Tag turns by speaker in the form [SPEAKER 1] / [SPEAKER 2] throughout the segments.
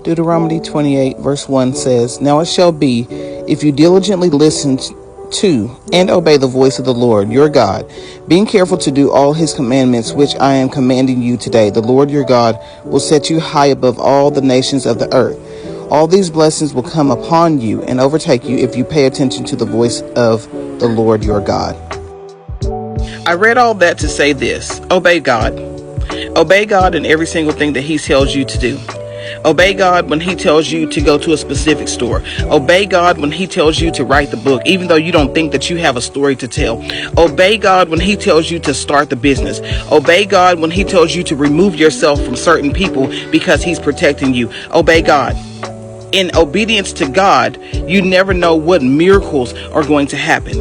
[SPEAKER 1] Deuteronomy 28 verse 1 says, "Now it shall be, if you diligently listen to and obey the voice of the Lord your God, being careful to do all his commandments which I am commanding you today, the Lord your God will set you high above all the nations of the earth. All these blessings will come upon you and overtake you if you pay attention to the voice of the Lord your God." I read all that to say this: obey God. Obey God in every single thing that he tells you to do. Obey God when he tells you to go to a specific store. Obey God when he tells you to write the book, even though you don't think that you have a story to tell. Obey God when he tells you to start the business. Obey God when he tells you to remove yourself from certain people because he's protecting you. Obey God. In obedience to God, you never know what miracles are going to happen.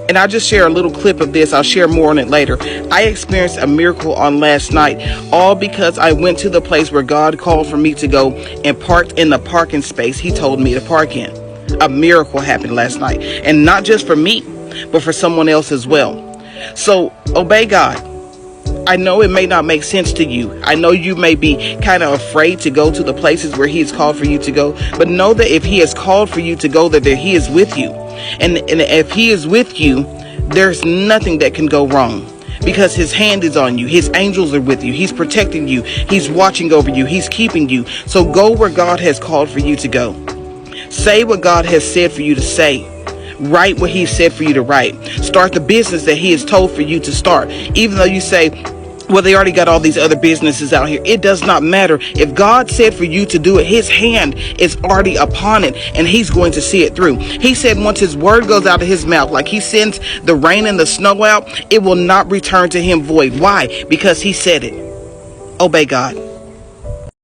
[SPEAKER 1] And I'll just share a little clip of this. I'll share more on it later. I experienced a miracle on last night, all because I went to the place where God called for me to go and parked in the parking space he told me to park in. A miracle happened last night. And not just for me, but for someone else as well. So obey God. I know it may not make sense to you. I know you may be kind of afraid to go to the places where he has called for you to go. But know that if he has called for you to go there, he is with you. And if he is with you, there's nothing that can go wrong, because his hand is on you. His angels are with you. He's protecting you. He's watching over you. He's keeping you. So go where God has called for you to go. Say what God has said for you to say. Write what he said for you to write. Start the business that he has told for you to start. Even though you say, well, they already got all these other businesses out here. It does not matter. If God said for you to do it, his hand is already upon it, and he's going to see it through. He said once his word goes out of his mouth, like he sends the rain and the snow out, it will not return to him void. Why? Because he said it. Obey God.